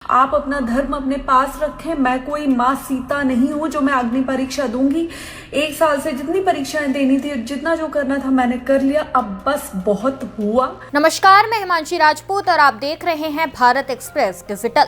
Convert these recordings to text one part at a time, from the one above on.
आप अपना धर्म अपने पास रखें। मैं कोई माँ सीता नहीं हूँ जो मैं अग्नि परीक्षा दूंगी। 1 साल से जितनी परीक्षाएं देनी थी, जितना जो करना था मैंने कर लिया, अब बस बहुत हुआ। नमस्कार, मैं हिमांशी राजपूत और आप देख रहे हैं भारत एक्सप्रेस डिजिटल।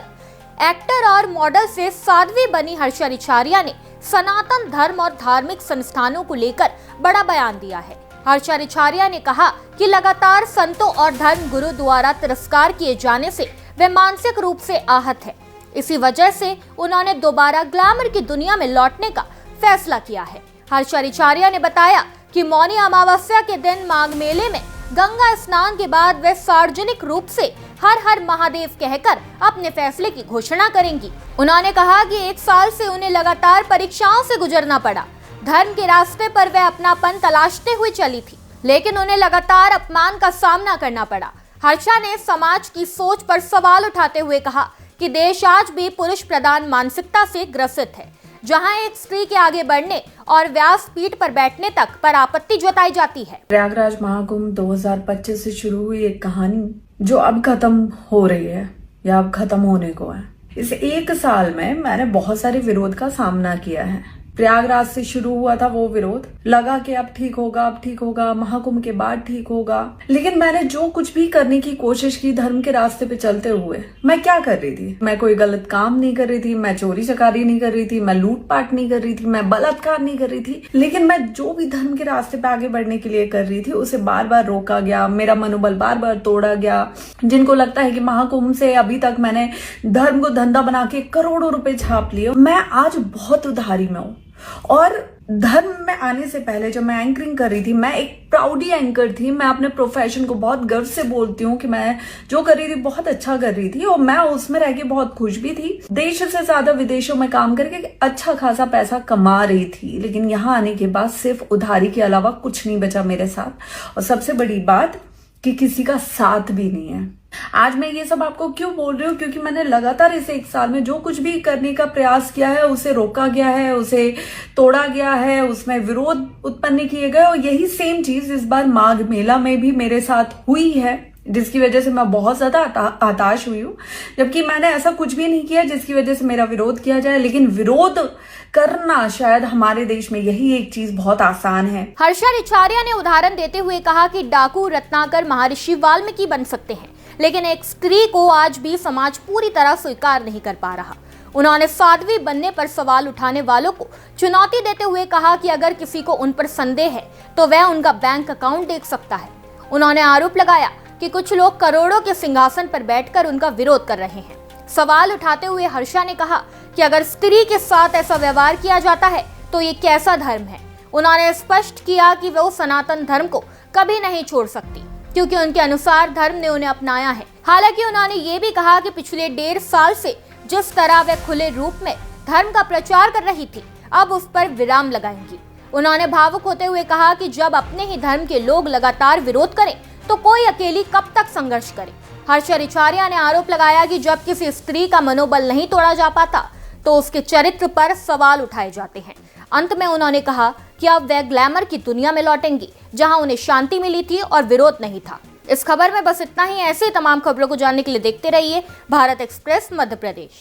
एक्टर और मॉडल से साध्वी बनी हर्षा रिछारिया ने सनातन धर्म और धार्मिक संस्थानों को लेकर बड़ा बयान दिया है। हर्षा रिछारिया ने कहा कि लगातार संतों और धर्म गुरु द्वारा तिरस्कार किए जाने से वे मानसिक रूप से आहत है। इसी वजह से उन्होंने दोबारा ग्लैमर की दुनिया में लौटने का फैसला किया है। हर्षा रिछारिया ने बताया कि मौनी अमावस्या के दिन माघ मेले में गंगा स्नान के बाद वे सार्वजनिक रूप से हर हर महादेव कहकर अपने फैसले की घोषणा करेंगी। उन्होंने कहा कि 1 साल से उन्हें लगातार परीक्षाओं से गुजरना पड़ा। धर्म के रास्ते पर वे अपनापन तलाशते हुए चली थी, लेकिन उन्हें लगातार अपमान का सामना करना पड़ा। हर्षा ने समाज की सोच पर सवाल उठाते हुए कहा कि देश आज भी पुरुष प्रधान मानसिकता से ग्रसित है, जहां एक स्त्री के आगे बढ़ने और व्यासपीठ पर बैठने तक पर आपत्ति जताई जाती है। प्रयागराज महाकुंभ 2025 से शुरू हुई एक कहानी जो अब खत्म हो रही है या अब खत्म होने को है। इस 1 साल में मैंने बहुत सारे विरोध का सामना किया है। प्रयागराज से शुरू हुआ था वो विरोध, लगा कि अब ठीक होगा, महाकुंभ के बाद ठीक होगा। लेकिन मैंने जो कुछ भी करने की कोशिश की धर्म के रास्ते पे चलते हुए, मैं क्या कर रही थी? मैं कोई गलत काम नहीं कर रही थी, मैं चोरी चकारी नहीं कर रही थी, मैं लूटपाट नहीं कर रही थी, मैं बलात्कार नहीं कर रही थी। लेकिन मैं जो भी धर्म के रास्ते पे आगे बढ़ने के लिए कर रही थी, उसे बार बार रोका गया, मेरा मनोबल बार बार तोड़ा गया। जिनको लगता है कि महाकुंभ से अभी तक मैंने धर्म को धंधा बना के करोड़ों रुपए छाप लिए, मैं आज बहुत उधारी में हूँ। और धर्म में आने से पहले जब मैं एंकरिंग कर रही थी, मैं एक प्राउडी एंकर थी। मैं अपने प्रोफेशन को बहुत गर्व से बोलती हूँ कि मैं जो कर रही थी बहुत अच्छा कर रही थी और मैं उसमें रह के बहुत खुश भी थी। देश से ज्यादा विदेशों में काम करके अच्छा खासा पैसा कमा रही थी। लेकिन यहाँ आने के बाद सिर्फ उधारी के अलावा कुछ नहीं बचा मेरे साथ। और सबसे बड़ी बात कि किसी का साथ भी नहीं है। आज मैं ये सब आपको क्यों बोल रही हूँ? क्योंकि मैंने लगातार इस 1 साल में जो कुछ भी करने का प्रयास किया है, उसे रोका गया है, उसे तोड़ा गया है, उसमें विरोध उत्पन्न किए गए। और यही सेम चीज इस बार माघ मेला में भी मेरे साथ हुई है, जिसकी वजह से मैं बहुत ज्यादा हताश हुई हूँ। जबकि मैंने ऐसा कुछ भी नहीं किया जिसकी वजह से मेरा विरोध किया जाए, लेकिन विरोध करना शायद हमारे देश में यही एक चीज बहुत आसान है। हर्षा रिछारिया ने उदाहरण देते हुए कहा कि डाकू रत्नाकर महर्षि वाल्मीकि बन सकते हैं, लेकिन एक स्त्री को आज भी समाज पूरी तरह स्वीकार नहीं कर पा रहा। उन्होंने साध्वी बनने पर सवाल उठाने वालों को चुनौती देते हुए कहा कि अगर किसी को उन पर संदेह है तो वह उनका बैंक अकाउंट देख सकता है। उन्होंने आरोप लगाया कि कुछ लोग करोड़ों के सिंहासन पर बैठकर उनका विरोध कर रहे हैं। सवाल उठाते हुए हर्षा ने कहा कि अगर स्त्री के साथ ऐसा व्यवहार किया जाता है तो ये कैसा धर्म है। उन्होंने स्पष्ट किया कि वो सनातन धर्म को कभी नहीं छोड़ सकती, क्योंकि उनके अनुसार धर्म ने उन्हें अपनाया है। हालांकि उन्होंने ये भी कहा कि पिछले 1.5 साल से जिस तरह वे खुले रूप में धर्म का प्रचार कर रही थी, अब उस पर विराम लगाएंगी। उन्होंने भावुक होते हुए कहा कि जब अपने ही धर्म के लोग लगातार विरोध करें तो कोई अकेली कब तक संघर्ष करे। हर्षा रिछारिया ने आरोप लगाया कि जब किसी स्त्री का मनोबल नहीं तोड़ा जा पाता तो उसके चरित्र पर सवाल उठाए जाते हैं। अंत में उन्होंने कहा कि अब वे ग्लैमर की दुनिया में लौटेंगी, जहां उन्हें शांति मिली थी और विरोध नहीं था। इस खबर में बस इतना ही। ऐसे तमाम खबरों को जानने के लिए देखते रहिए भारत एक्सप्रेस मध्य प्रदेश।